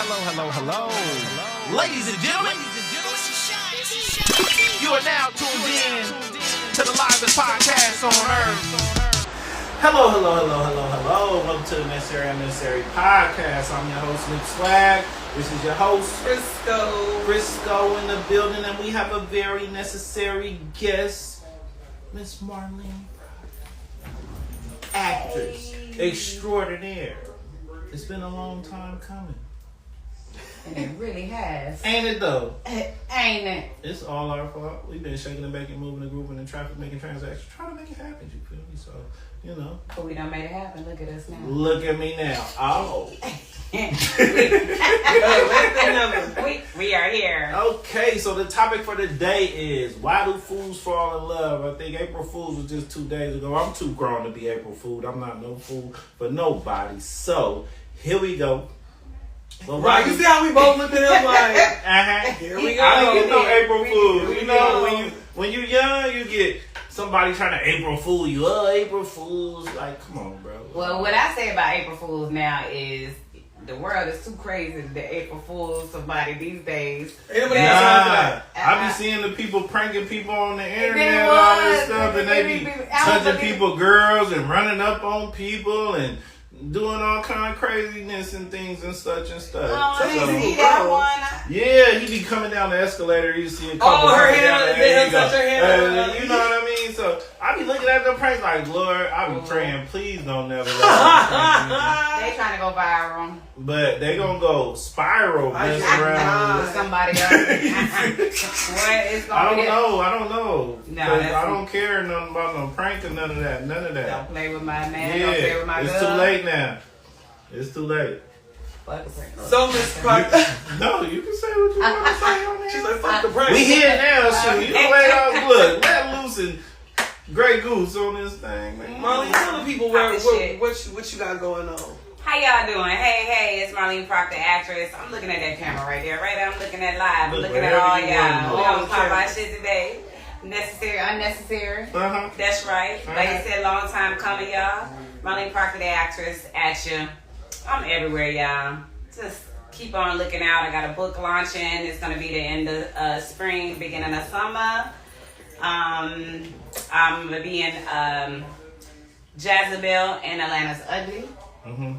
hello. Ladies and gentlemen, you are now tuned in to the livest podcast on earth. Hello. Welcome to the Necessary Unnecessary podcast. I'm your host, Nick Swag. This is your host, Frisco in the building, and we have a very necessary guest, Miss Marleen, actress extraordinaire. It's been a long time coming. And it really has. Ain't it though? Ain't it? It's all our fault. We've been shaking and baking, moving and grooving in traffic, making transactions, trying to make it happen, you feel me? So, you know. But we done made it happen. Look at us now. Look at me now. Oh. we are here. Okay, so the topic for the day is, why do fools fall in love? I think April Fool's was just 2 days ago. I'm too grown to be April Fool. I'm not no fool for nobody. So, here we go. Well, right, you see how we both look at him like, here we go. I mean, you know April Fool. You know, when you're young, you get somebody trying to April Fool you. Oh, April Fools. Like, come on, bro. Well, what I say about April Fools now is the world is too crazy to April Fool somebody these days. I be seeing the people pranking people on the internet and all this stuff, and they be touching people, girls, and running up on people, and doing all kind of craziness and things and such and stuff. Oh, I didn't see that one. Yeah, he be coming down the escalator. You see a couple. Oh, her hand, touch her hand. You know what I mean? So I be looking at the pranks like, Lord, I be praying, please don't never let them. They trying to go viral, but they gonna go spiral, mess around with somebody else. I don't know. No, I don't care nothing about no prank or none of that. Don't play with my man. Yeah, don't play with my it's girl. too late now. It's too late. So, Miss Proctor. No, you can say what you want to say on there. She's like, fuck the prank. We here now, shoot. You lay off. Look, let loose and Grey Goose on this thing, man. Marleen, tell the people what you got going on. How y'all doing? Hey, it's Marleen Proctor, actress. I'm looking at that camera right there. I'm looking at live. I'm looking at all y'all. We gonna talk about shit today. Necessary, unnecessary. Uh-huh. That's right. Like I said, long time coming, y'all. Marleen Proctor, the actress, at you. I'm everywhere, y'all. Just keep on looking out. I got a book launching. It's gonna be the end of spring, beginning of summer. I'm gonna be in Jezebel and Atlanta's Ugly. Mm-hmm.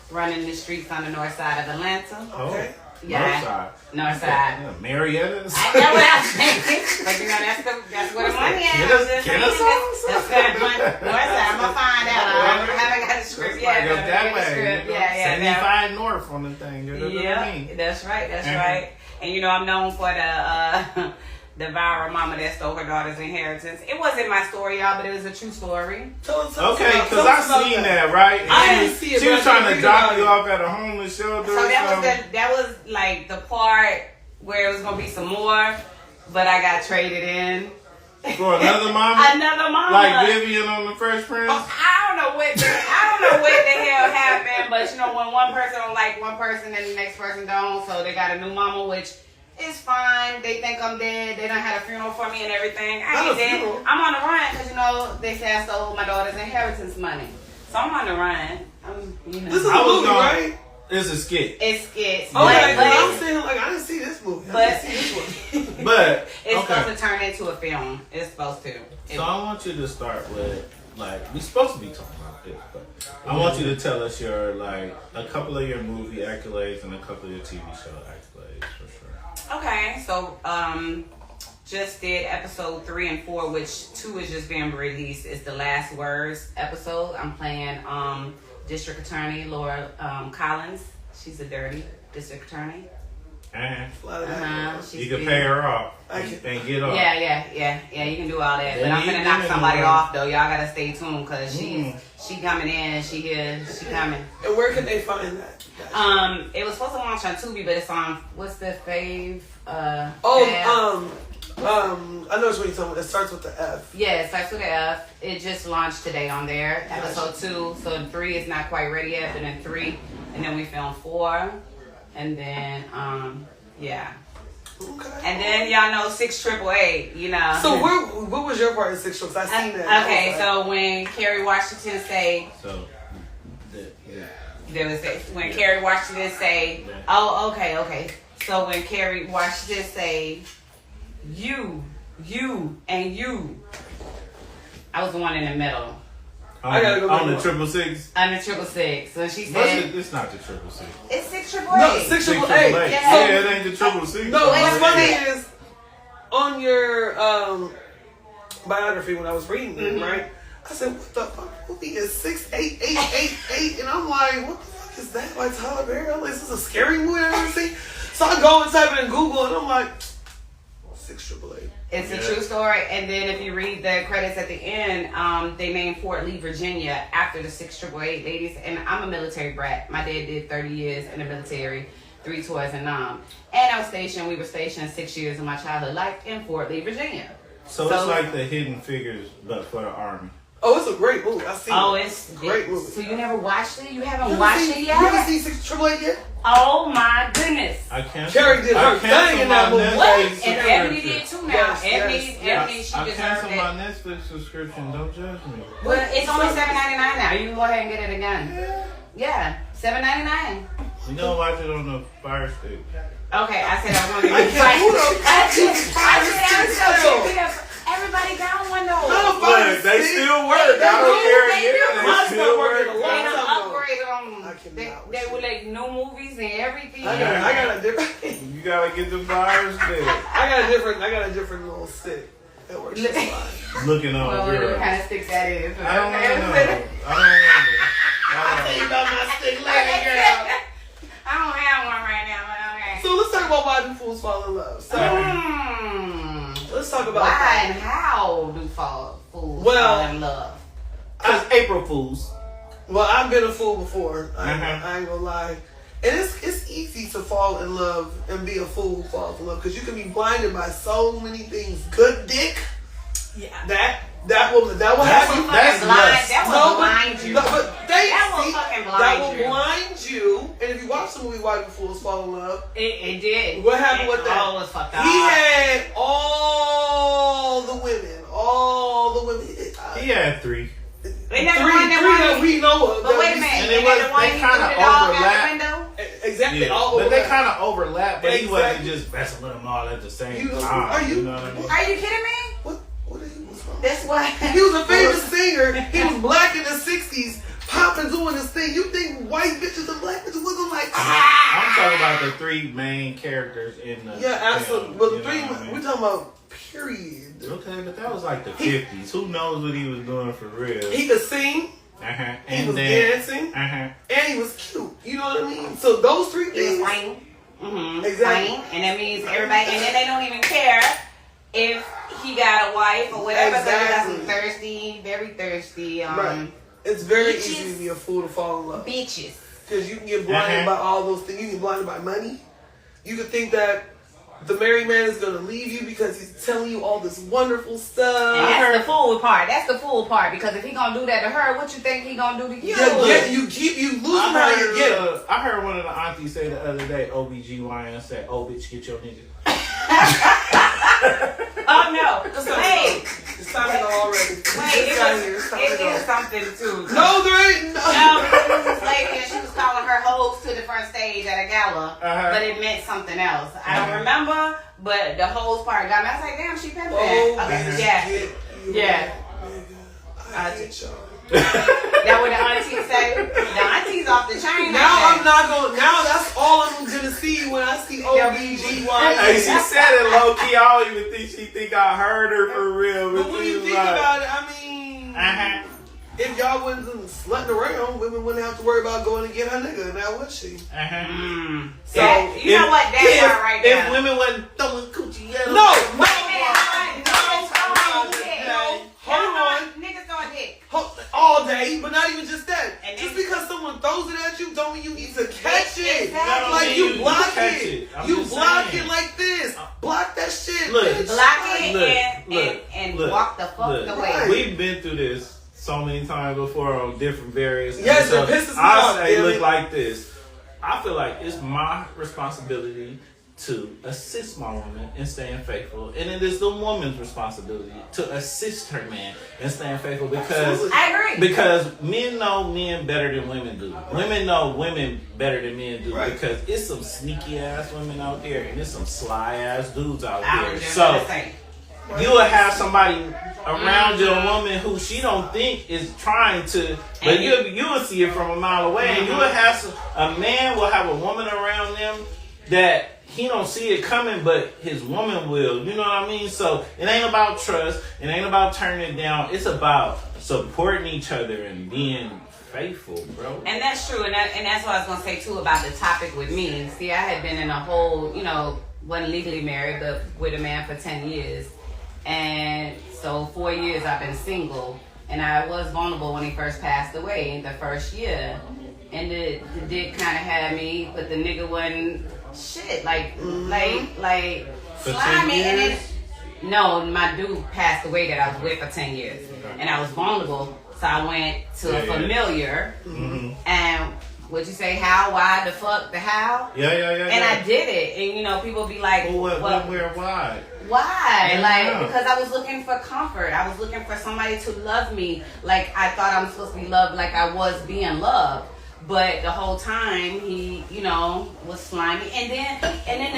Running the streets on the north side of Atlanta. Okay. Yeah. North side. Yeah, Marietta. I know what I'm saying. But you know, that's where the money is. North side. I'm gonna find out. I haven't got the script yet. Yeah. 75 North on the thing. Yeah, that's right. And you know, I'm known for the viral mama that stole her daughter's inheritance. It wasn't my story, y'all, but it was a true story. Okay, because I seen that, right? I didn't see it. She was trying to drop you off at a homeless shelter. So that was like the part where it was gonna be some more, but I got traded in. For another mama? Another mama. Like Vivian on the Fresh Prince? I don't know what the hell happened, but you know, when one person don't like one person and the next person don't, so they got a new mama, which is fine. They think I'm dead. They done had a funeral for me and everything. I ain't dead. I'm on the run because, you know, they say I stole my daughter's inheritance money. So I'm on the run. This is a movie, right? It's a skit. It's skits. Okay, I'm saying, like, I didn't see this movie. But it's okay. supposed to turn into a film. It's supposed to. So I want you to start with, like, we're supposed to be talking about this, but I want you to tell us your, like, a couple of your movie accolades and a couple of your TV show accolades, for sure. Okay, so just did episode 3 and 4, which 2 is just being released. It's the Last Words episode. I'm playing District Attorney Laura Collins. She's a dirty district attorney. You can pay her off and get off. Yeah. You can do all that. But I'm gonna knock somebody off though. Y'all gotta stay tuned because she coming in. She here. She coming. And where can they find that? It was supposed to launch on Tubi, but it's on what's the fave? I know what you're talking about. It starts with the F. Yeah, it starts with the F. It just launched today on there. Episode 2. So 3 is not quite ready yet, but then 3, and then we filmed 4, and then yeah. Okay. And then y'all know 688, you know. So what was your part in 688? I seen that. Okay, so when Kerry Washington say. So There was when Carrie watched this say, "Oh, okay." So when Carrie watched this say, "You, and you," I was the one in the middle. I gotta go on the 666. On the 666. So she said, "It's not the 666. It's 688. No, 688. Yeah, it ain't the 666. No, what's funny is on your biography when I was reading it, right? I said, "What the fuck movie is 68888?" And I'm like, "What the fuck is that?" Like Tyler Perry? I'm like, "Is this a scary movie I've ever seen?" So I go and type it in Google, and I'm like, 688. It's a true story. And then if you read the credits at the end, they named Fort Lee, Virginia after the 688 ladies. And I'm a military brat. My dad did 30 years in the military, 3 tours and And we were stationed 6 years of my childhood life in Fort Lee, Virginia. So it's like the Hidden Figures, but for the Army. Oh, it's a great movie. I've seen it. It's a great movie. So you never watched it? You haven't watched it yet? You haven't seen 688 yet? Oh my goodness. Carrie did her thing in that movie. What? And Ebony did too now. Ebony, she I deserved canceled it. my Netflix subscription. Don't judge me. Well, it's only $7.99 now. You can go ahead and get it again. Yeah, $7.99. You gonna watch it on the Fire Stick. Okay, I said I was gonna get it. Everybody got one though. Look, they still work. I don't care. They still work. They done upgraded them. They were like new movies and everything. I got a different. You gotta get the Fire Stick. I got a different little stick that works just fine. Looking on what kind of stick that is? I don't know. I'll tell you about my stick later, girl. I don't have one right now, but okay. So let's talk about why do fools fall in love. So let's talk about why and how do fools fall in love? Because April Fools. Well, I've been a fool before. I ain't gonna lie. And it's easy to fall in love and be a fool who falls in love because you can be blinded by so many things. Good dick. Yeah. That will have you. That's blind. That will blind you. That will blind you. And if you watch the movie Why Do Fools Fall in Love, it did. What happened with that? All was fucked up. He had all the women. He had 3. Three that we know of. But wait a minute. And they kind of overlap. Exactly. Yeah. But they kind of overlap. But he wasn't just messing with them all at the same time. You know what I mean? Are you kidding me? What was wrong? That's why. He was a famous singer. He was black in the 60s, popping, doing this thing. You think white bitches and black bitches wasn't like, I'm talking about the 3 main characters in the absolutely. Well, the 3, we're talking about period. Okay, but that was like the 50s. Who knows what he was doing for real? He could sing. And he was dancing. And he was cute. You know what I mean? So those 3 things. He was fine. Exactly. Fine. And that means everybody, and then they don't even care if he got a wife or whatever. Exactly. So that's very thirsty. Right. It's very easy to be a fool to fall in love. Bitches. Because you can get blinded by all those things. You can get blinded by money. You can think that the married man is going to leave you because he's telling you all this wonderful stuff. And that's the fool part. That's the fool part. Because if he going to do that to her, what you think he going to do to you? You lose how you get him. I heard one of the aunties say the other day, OBGYN said, "Oh, bitch, get your nigga." Oh, no. Hey. It's time to go already. Wait, it is something, too. No, there ain't. No, because there was this lady and she was calling her hoes to the front stage at a gala, but it meant something else. I don't remember, but the hoes part got me. I was like, damn, she pimping. Yeah. I hate y'all. That what the aunties say? The aunties off the chain. Now I'm not going. Now that's all I'm gonna see when I see OBGYN. Hey, she said it low key. I don't even think she think I heard her for real. But when you think about it, I mean, if y'all wasn't slutting around, women wouldn't have to worry about going to get her nigga. Now would she? So you know what? That's part right there. If women wasn't throwing coochie yellow. No. Hold on. Niggas throwing dick. All day, but not even just that. And just because someone throws it at you, don't mean you need to catch it. Exactly. Like you block it. You block it like this. Block that shit. Look, block it and walk the fuck away. Right. We've been through this so many times before on different various. Yes, it pisses me off. I say, look like this. I feel like it's my responsibility to assist my woman in staying faithful, and it is the woman's responsibility to assist her man in staying faithful, because I agree. Because men know men better than women do. Women know women better than men do, because it's some sneaky ass women out there, and there's some sly ass dudes out there. So you will have somebody around your woman who she don't think is trying to, but you will see it from a mile away, and you will have a man will have a woman around them that he don't see it coming, but his woman will. You know what I mean? So it ain't about trust. It ain't about turning it down. It's about supporting each other and being faithful, bro. And that's true. And that's what I was going to say, too, about the topic with me. See, I had been in a whole, wasn't legally married, but with a man for 10 years. And so 4 years I've been single. And I was vulnerable when he first passed away in the first year. And the dick kind of had me, but the nigga wasn't shit. Like slimy. And then, no, my dude passed away that I was with for 10 years. And I was vulnerable. So I went to a familiar. And what'd you say? How? Why? The fuck? The how? Yeah. And I did it. And, people be like, well, where, why? Why? Yeah. Because I was looking for comfort. I was looking for somebody to love me. Like I thought I'm supposed to be loved like I was being loved. But the whole time he, was slimy. And then the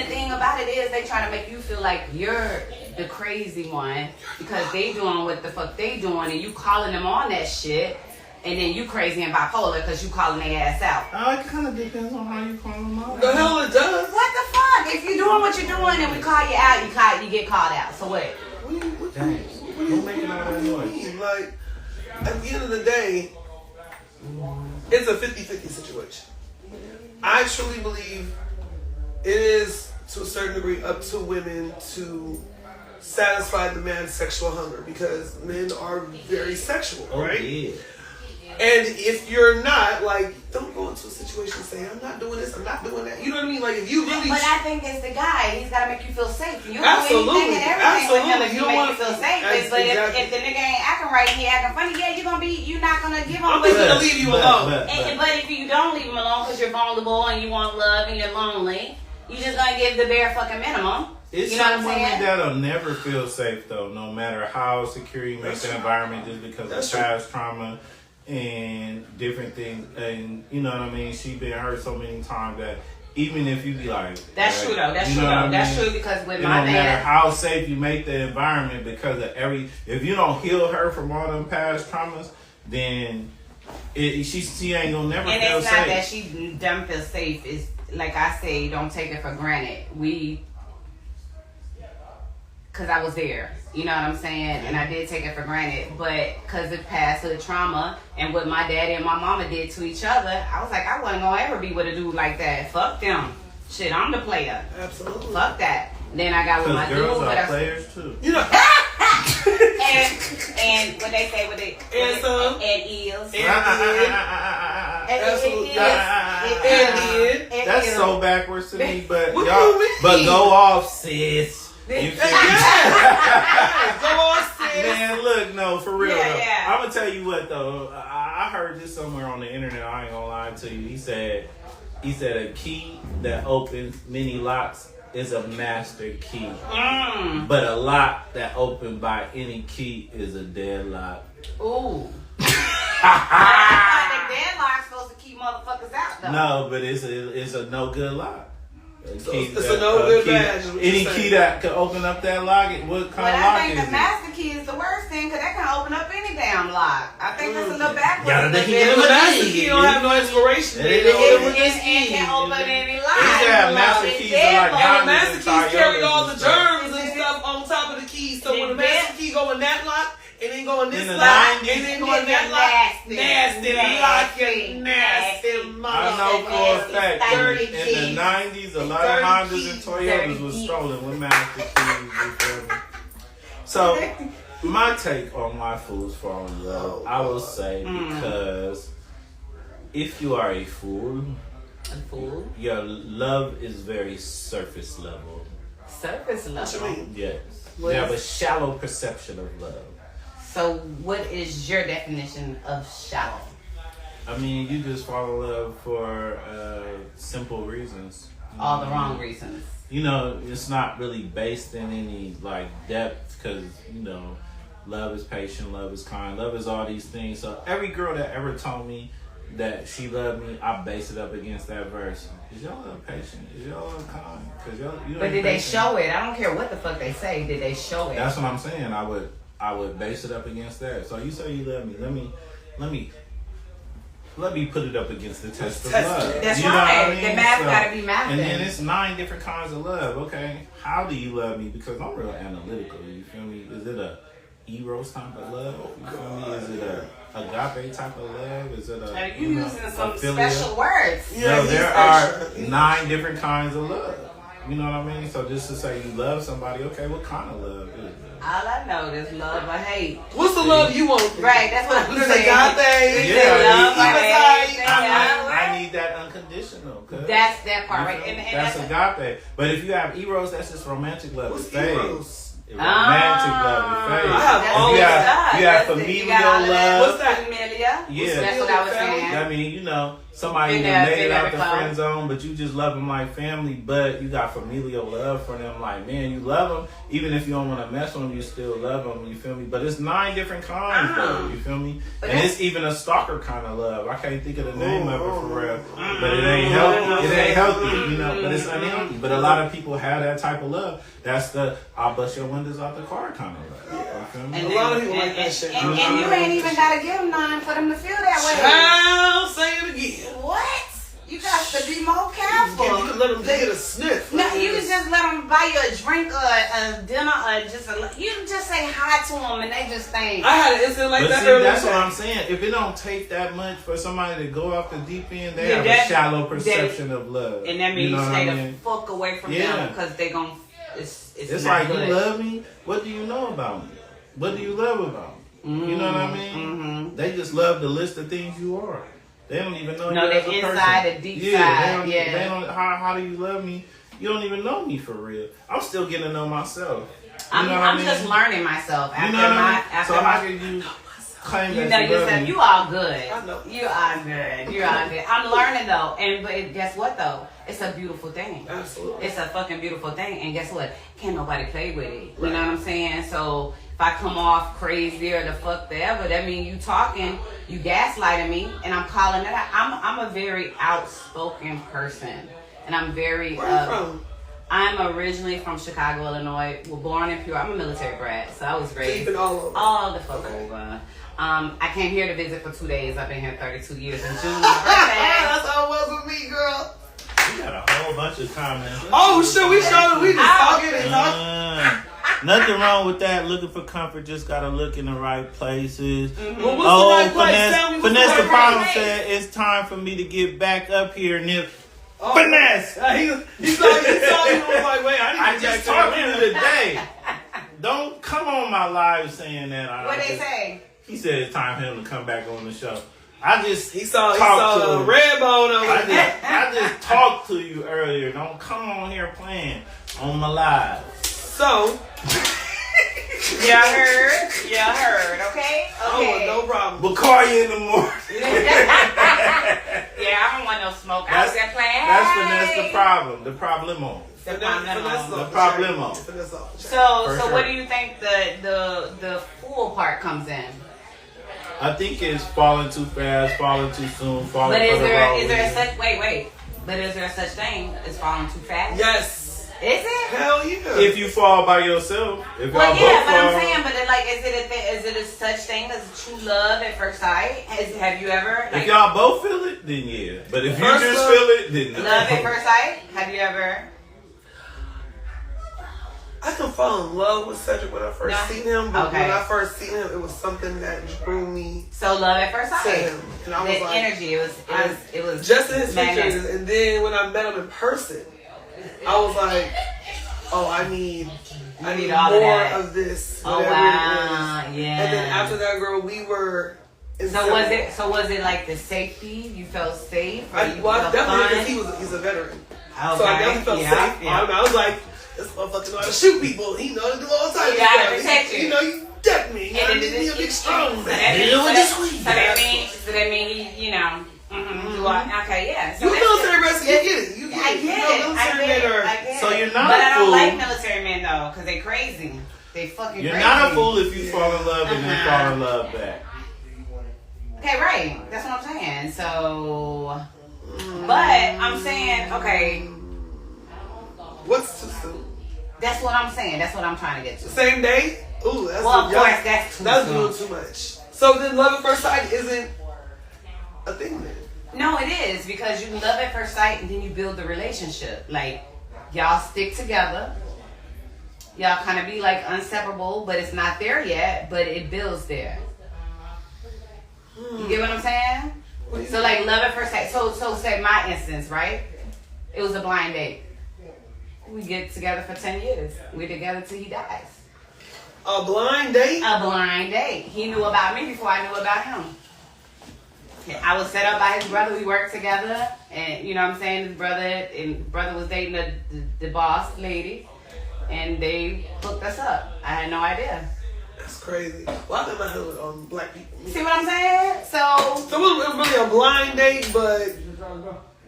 thing about it is they try to make you feel like you're the crazy one because they doing what the fuck they doing and you calling them on that shit. And then you crazy and bipolar because you calling their ass out. Oh, it kind of depends on how you call them out. The hell it does. What the fuck? If you're doing what you're doing and we call you out, you get called out. So what? Don't make it all that noise. Like, at the end of the day, it's a 50-50 situation. I truly believe it is, to a certain degree, up to women to satisfy the man's sexual hunger because men are very sexual, right? Yeah. And if you're not, don't go into a situation saying, I'm not doing this, I'm not doing that. You know what I mean? Like, if you really... But I think it's the guy. He's got to make you feel safe. You Absolutely. Do anything and everything with him if You you don't make want you feel safe. But exactly. if the nigga ain't acting right, he acting funny, you're not going to give him... I'm just going to leave you alone. But if you don't leave him alone because you're vulnerable and you want love and you're lonely, you just going to give the bare fucking minimum. It's some women that'll never feel safe, though, no matter how secure you make the environment just because of past trauma and different things. And you know what I mean? She been hurt so many times that even if you be like... That's true, though. That's true, though. That's true because with my no matter how safe you make the environment because of if you don't heal her from all them past traumas, then she ain't gonna never feel safe. And it's not that she don't feel safe. It's like I say, don't take it for granted. Because I was there. You know what I'm saying? And I did take it for granted. But because of pasthood trauma and what my daddy and my mama did to each other, I was like, I wasn't going to ever be with a dude like that. Fuck them. Shit, I'm the player. Absolutely. Fuck that. Then I got with my girls dude. Are players too. You know. and what they say with it. And some. And eels. And That's so backwards to me, but what y'all, do you mean? but go off, sis. You feel me? Go on, sis. Man, look, no, for real. Yeah, though. yeah. I'm gonna tell you what though. I heard this somewhere on the internet. I ain't gonna lie to you. He said a key that opens many locks is a master key, but a lock that opened by any key is a deadlock. Ooh. I thought the deadlock's supposed to keep motherfuckers out though. No, but it's a no good lock. It's a no good badge. Any key that could open up that lock, what kind of lock I think is the it? master key is the worst thing because that can open up any damn lock. I think that's a little backwards. The master key don't have no inspiration. It can open any lock. Yeah, master keys are like the master keys carry all the germs and stuff on top of the keys. So when the master key go in that lock, and then go in this lock, and then go in that lock, nasty locking, nasty I know for a fact in the 90s, a lot of Hondas and Toyotas was stolen with master keys. You feel me? So, my take on why fools fall in love, I will say because if you are a fool, your love is very surface level. Surface level? What you mean? Yes. You have a shallow perception of love. So, what is your definition of shallow? I mean, you just fall in love for simple reasons. All the wrong reasons. You know, it's not really based in any like depth because you know, love is patient, love is kind, love is all these things. So every girl that ever told me that she loved me, I base it up against that verse. Is y'all love patient? Is y'all love kind? Cause y'all, you know, but did they show it? I don't care what the fuck they say. Did they show it? That's what I'm saying. I would base it up against that. So you say you love me. Let me put it up against the test of love. That's you know right. What I mean? The math so, gotta be math. And then it's 9 different kinds of love. Okay, how do you love me? Because I'm real analytical. You feel me? Is it a eros type of love? You feel me? Is it a agape type of love? Is it a you using some philia? special words? No, there are 9 different kinds of love. You know what I mean? So just to say you love somebody, okay, what kind of love is it? All I know is love or hate. What's the love you want? Right, that's what I'm There's saying. agape. Love or hate. I need that unconditional. That's that part, right? And that's agape. But if you have eros, that's just romantic love. What's It fades. eros? Romantic love, it fades. I have all you that. have familial love. What's that? Familia? Yeah. That's what I was saying. I mean, you know, somebody Been who there, made it been out there the before. friend zone, but you just love them like family, but you got familial love for them. Like, man, you love them. Even if you don't want to mess with them, you still love them. You feel me? But it's 9 different kinds, though. You feel me? But and it's even a stalker kind of love. I can't think of the name of it for real. But it ain't healthy. It ain't healthy, you know, but it's unhealthy. But a lot of people have that type of love. That's the I'll bust your windows out the car kind of love. You feel me? A lot of people like that shit. And you ain't even gotta give them none for them to feel that way. I'll say it again. What? You got to be more careful. Yeah, you can let them get a sniff. No, you can just let them buy you a drink or a dinner or you can just say hi to them and they just think. I had an incident like But that see, earlier. that's what I'm saying. If it don't take that much for somebody to go off the deep end, they have a shallow perception of love. And that means you know stay what I the mean? fuck away from them because they gon' it's like good. you love me. What do you know about me? What do you love about me? You know what I mean? Mm-hmm. They just love the list of things you are. They don't even know No, you as a the person. inside, the deep side. They don't. How do you love me? You don't even know me for real. I'm still getting to know myself. I'm just learning myself after you know what I mean? after so my. how can you claim You that know you love yourself. me? You all good. I know. You are good. You are good. I'm learning though, but guess what though? It's a beautiful thing. Absolutely. It's a fucking beautiful thing, and guess what? Can't nobody play with it. You know what I'm saying? So if I come off crazy or the fuck ever, that means you talking, you gaslighting me, and I'm calling it out. I'm a very outspoken person, and I'm very. Where are you from? I'm originally from Chicago, Illinois. We're born in Pure. I'm a military brat, so I was raised You've been all over. all the fuck over. I came here to visit for 2 days. I've been here 32 years in June. My birthday. That's how it was with me, girl. We got a whole bunch of comments. Oh shit, we showed it. We just talking and talking. Nothing wrong with that. Looking for comfort, just gotta look in the right places. Well, what's the right place? Tell me what's Finesse the the right problem place? said it's time for me to get back up here, Nip. Oh. Finesse! He saw you and was like, wait, I I need to just get talked back to to you today. Don't come on my live saying that. What they say? He said it's time for him to come back on the show. I just He saw talked to a him. red bone over there. I just talked to you earlier. Don't come on here playing on my live. So, Y'all heard, okay? Okay. no problem. We'll call you in the morning. Yeah, I don't want no smoke. I was there playing. That's Finesse the problem. The problemo. The problemo. The problemo. So what do you think the fool part comes in? I think it's falling too fast, falling too soon, falling But for is the there wrong is there a reason. such wait? But is there a such thing as falling too fast? Yes. Is it? Hell yeah. If you fall by yourself, if Well, y'all yeah, both but I'm fall, saying, is it a such thing as true love at first sight? Have you ever if y'all both feel it, then yeah. But if you First just love- feel it, then no. love at first sight? Have you ever? I can fall in love with Cedric when I first No. seen him, but Okay. when I first seen him, it was something that drew me So love at first to sight. him. And I The was like, energy, it was just in his magnetic. pictures. And then when I met him in person, I was like, oh, I need all more of that. of this. Oh Whatever wow, it is. yeah. And then after that, girl, we were. So was it like the safety? You felt safe? Or you felt definitely fun? because he's a veteran. Okay. So I definitely felt safe. Yeah. I was like, this motherfucker know how to shoot people. He know how to do all types He of gotta stuff. protect you. You know, that mean? I need me a big strong man. So that means he, you know. Okay, yeah. So you military bros, you get it. I get it. So you're not but a I don't fool. like military men though, because they crazy. They fucking You're crazy. not a fool if you fall in love and then fall in love back. Okay, right. That's what I'm saying. So, but I'm saying, okay. What's too soon? That's what I'm saying. That's what I'm trying to get to. Same day? Ooh, that's well, of course, that's too that's soon. doing too much. So then love at first sight isn't a thing then? No, it is, because you love at first sight and then you build the relationship. Like, y'all stick together. Y'all kind of be like inseparable, but it's not there yet, but it builds there. You get what I'm saying? So like love at first sight. So say my instance, right? It was a blind date. We get together for 10 years. We're together till he dies. A blind date? A blind date. He knew about me before I knew about him. I was set up by his brother. We worked together, and you know what I'm saying. His brother was dating the boss lady, and they hooked us up. I had no idea. That's crazy. Well, I think my hood on black people. See what I'm saying? So it was really a blind date, but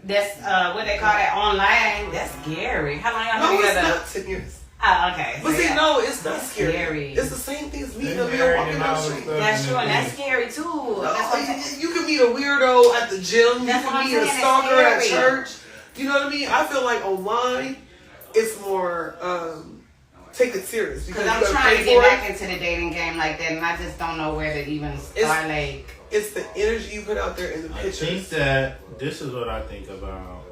that's what they call that online. That's scary. How long y'all no, been it's together? not 10 years. Oh, okay. But so see, yeah. no, it's not That's scary. It's the same thing as meeting a They're weirdo married walking and down all the this street. stuff. That's true, and that's scary too. That's what I'm saying. You can meet a weirdo at the gym. That's You what I'm can meet a saying, stalker that's at scary. church. You know what I mean? I feel like online, it's more take it serious because I'm you gotta trying pay to get for back it. into the dating game like that, and I just don't know where to even start. It's the energy you put out there in the I pictures. think that this is what I think about,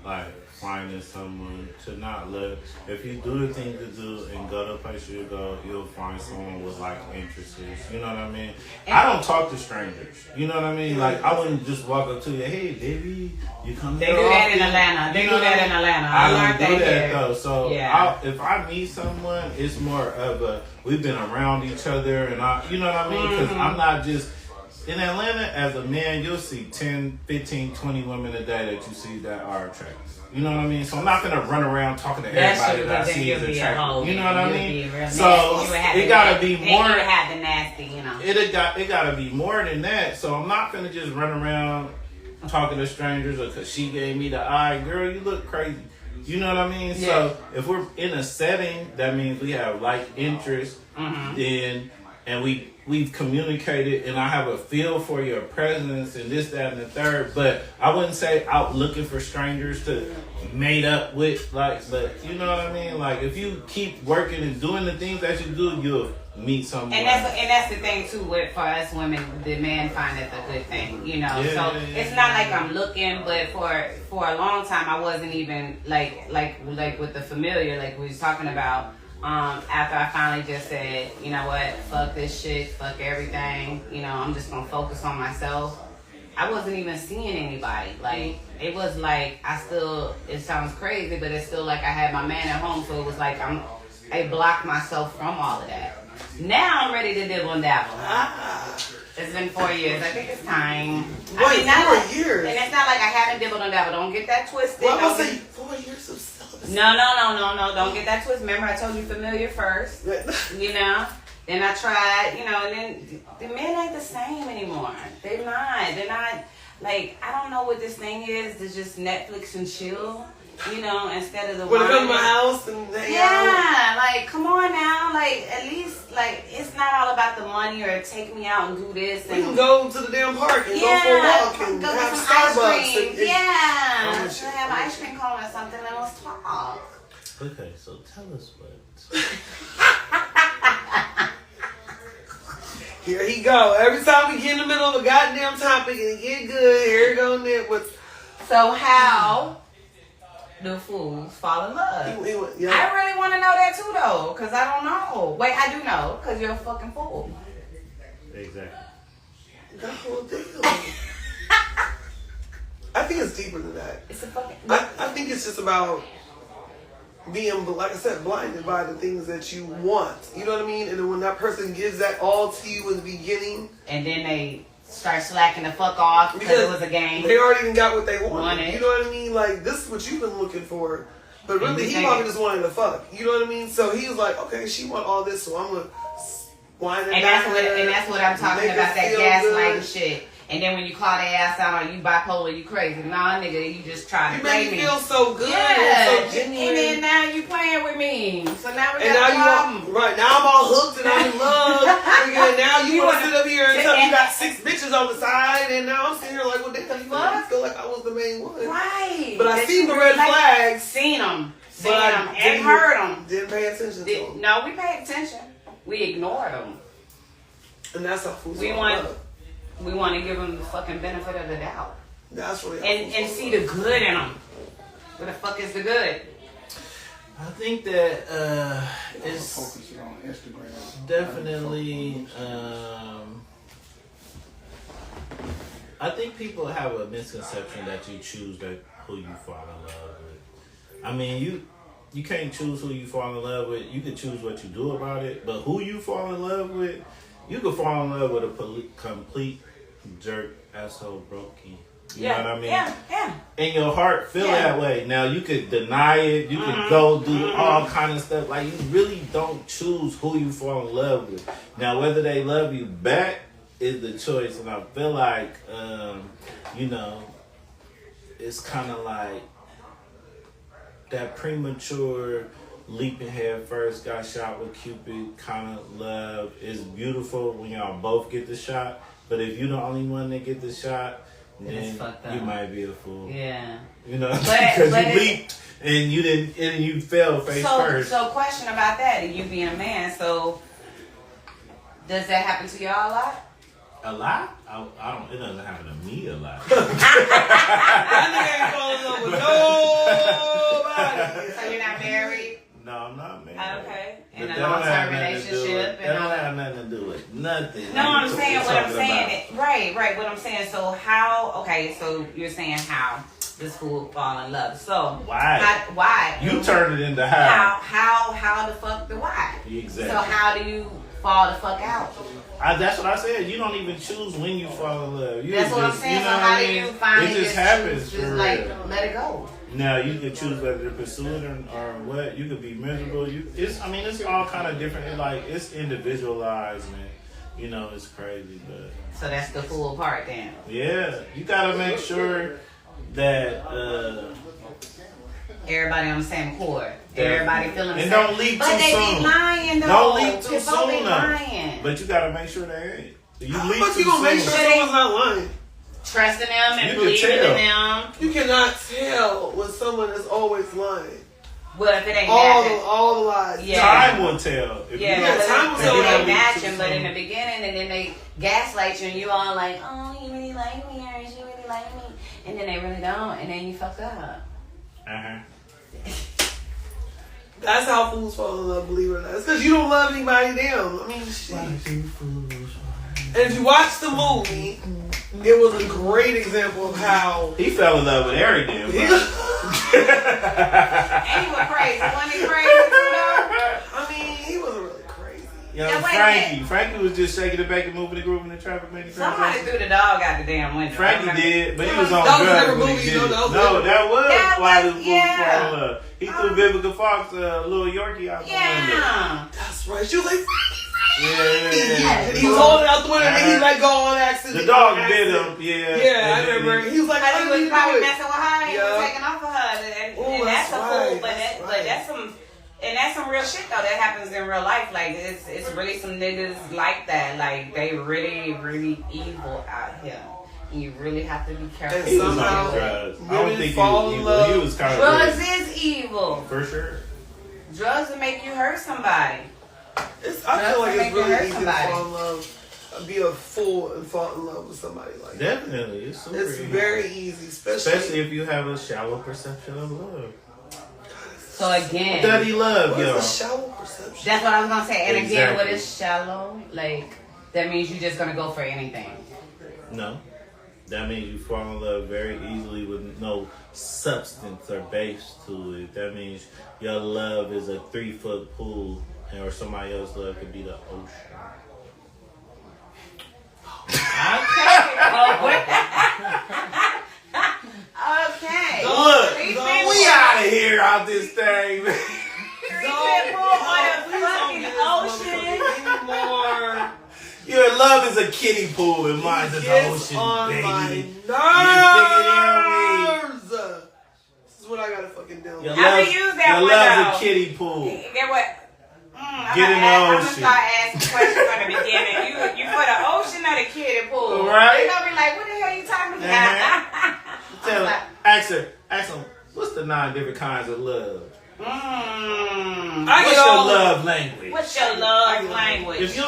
like, finding someone to not let. If you do the thing to do and go the place you go, you'll find someone with like interests. You know what I mean? I don't talk to strangers. You know what I mean? Like, I wouldn't just walk up to you, hey, baby, you come They here do that often?" in Atlanta. They You do know that what in Atlanta. I learned don't do that here. though. So Yeah. if I meet someone, it's more of a we've been around each other, and you know what I mean? Because I'm not just. In Atlanta, as a man, you'll see 10, 15, 20 women a day that you see that are attractive. You know what I mean? So I'm not going to run around talking to everybody that I see as attractive. You know what I mean? So it got to be more. You would have the nasty, you know. It got to be more than that. So I'm not going to just run around talking to strangers or because she gave me the eye. Girl, you look crazy. You know what I mean? Yeah. So if we're in a setting, that means we have like interests, then and we've communicated, and I have a feel for your presence and this, that, and the third. But I wouldn't say out looking for strangers to mate up with, like. But you know what I mean? Like, if you keep working and doing the things that you do, you'll meet someone. And that's the thing too. For us women, the man find it a good thing, you know. It's not like I'm looking, but for a long time, I wasn't even like with the familiar, like we was talking about. After I finally just said, you know what, fuck this shit, fuck everything, you know, I'm just gonna focus on myself. I wasn't even seeing anybody. Like, it was like, it sounds crazy, but it's still like I had my man at home, so it was like I blocked myself from all of that. Now I'm ready to dibble and dabble. It's been 4 years. I think it's time. Wait, 4 years? And it's not like I haven't dibbled and dabbled. Don't get that twisted. Well, I'm going to say 4 years of celibacy. No. Don't get that twisted. Remember, I told you familiar first. You know? Then I tried, you know, and then the men ain't the same anymore. They're not, like, I don't know what this thing is. It's just Netflix and chill. You know, instead of the when they come to my house and hang out. Like, come on now, like, at least, like, it's not all about the money or take me out and do this. And we can go to the damn park and go for a walk and go have get some Starbucks. ice cream. And Have an ice cream cone or something and let's talk. Okay, so tell us what. Here he go. Every time we get in the middle of a goddamn topic and it get good, here it go Nick with. So how do fools fall in love? I really want to know that too, though, because I don't know. Wait, I do know, because you're a fucking fool. Exactly. The whole deal. I think it's deeper than that. It's a fucking. I think it's just about being, like I said, blinded by the things that you want. You know what I mean? And then when that person gives that all to you in the beginning, and then they start slacking the fuck off because it was a game. They already got what they wanted. You know what I mean? Like, this is what you've been looking for. But really, he probably just wanted to fuck. You know what I mean? So he was like, okay, she want all this, so I'm going to And that's what I'm talking about, that gaslighting shit. And then when you call their ass out, or you bipolar, you crazy. Nah, nigga, you just try to play me. You make me feel so good. Yeah. So genuine. And then now you playing with me. So now we got a problem. Right, now I'm all hooked and I'm in love. And now you want to sit up here and tell me you got 6 bitches on the side. And now I'm sitting here like, well, damn, I feel like I was the main one. Right. But I seen the red flags. Seen them. And heard them. Didn't pay attention to them. No, we paid attention. We ignored them. And that's how fools We want to give them the fucking benefit of the doubt. That's really and see the good in them. Where the fuck is the good? I think that it's definitely. I think people have a misconception that you choose who you fall in love with. I mean, you can't choose who you fall in love with. You can choose what you do about it, but who you fall in love with, you can fall in love with a complete jerk, asshole, brokey. You know what I mean? Yeah. And your heart feel that way. Now, you could deny it. You could go do all kind of stuff. Like, you really don't choose who you fall in love with. Now, whether they love you back is the choice. And I feel like, it's kind of like that premature leaping head first, got shot with Cupid kind of love is beautiful when y'all both get the shot. But if you're the only one that get the shot, then you might be a fool. Yeah. You know, because you leaped and you didn't, and you fell face first. So, question about that, and you being a man, so does that happen to y'all a lot? A lot? I don't. It doesn't happen to me a lot. I ain't falling in love with nobody. So you're not married? No, I'm not married. Okay. But In a long-term relationship. That don't have nothing to do with nothing. No, I'm saying what I'm saying. Right. What I'm saying. So so you're saying how this fool fall in love. So why? Why? You turn it into how. How the fuck the why? Exactly. So how do you fall the fuck out? That's what I said. You don't even choose when you fall in love. That's what I'm saying. So how do you finally it just happens choose, let it go? Now you can choose whether to pursue it or what. You could be miserable. It's all kind of different. It's individualized, man. You know, it's crazy, but so that's the fool part, then. Yeah, you gotta make sure that everybody on the same chord. Everybody feeling the same. And don't leap too soon. But they be lying, though. Don't leap too People soon, be lying. But you gotta make sure they ain't. How much you gonna make sure someone's not lying? Trusting them and believing in them. You cannot tell when someone is always lying. Well, if it ain't all the lies. Yeah. Time will tell. Time will tell. If it ain't matching, but in the beginning, and then they gaslight you, and you all like, oh, he really like me, or she really like me, and then they really don't, and then you fuck up. That's how fools fall in love, believe it or not. It's because you don't love anybody, damn. I mean, shit. And if you watch the movie, it was a great example of how he fell in love with everything. And he was crazy. Wasn't he crazy, you know? I mean, he wasn't really crazy. Frankie was just shaking the back and moving the group in the traffic. Somebody threw the dog out the damn window. Frankie did, but he was on drugs when he did it. No, that was why the fool fell in love. He threw Vivica Fox, little Yorkie, out the window. That's right. She was like, yeah. He was holding out the window and he let go on accident. The dog bit him. Yeah, I remember. He was like, he was probably messing with her. He was taking off of her. And that's a fool. But that's some real shit though that happens in real life. Like it's really some niggas like that. Like they really, really evil out here. And you really have to be careful. He was on drugs. I don't think he was evil. He was kind of drugs is evil. For sure. Drugs will make you hurt somebody. I feel like it's really easy to fall in love, be a fool and fall in love with somebody like that. Definitely. It's super easy. Very easy, especially if you have a shallow perception of love. So again, dirty love, yo. What's a shallow perception? That's what I was gonna say. And again, what is shallow? Like that means you're just gonna go for anything. No. That means you fall in love very easily with no substance or base to it. That means your love is a 3-foot pool, or somebody else's love could be the ocean. Okay. Look, we out of here out this thing, man. 3-foot pool on the fucking ocean. Anymore. Your love is a kiddie pool and mine's an ocean, on baby. my You dig it in nerves. This is what I gotta fucking do. Your I'm love, gonna use that your one love's though. a kiddie pool. Get what? Get in the I'm ocean. gonna start asking questions from the beginning. You for the ocean or the kiddie pool? Right. They gonna be like, what the hell you talking about? Tell her, ask her, what's the 9 different kinds of love? Mm. What's your love language? What's your love language? If you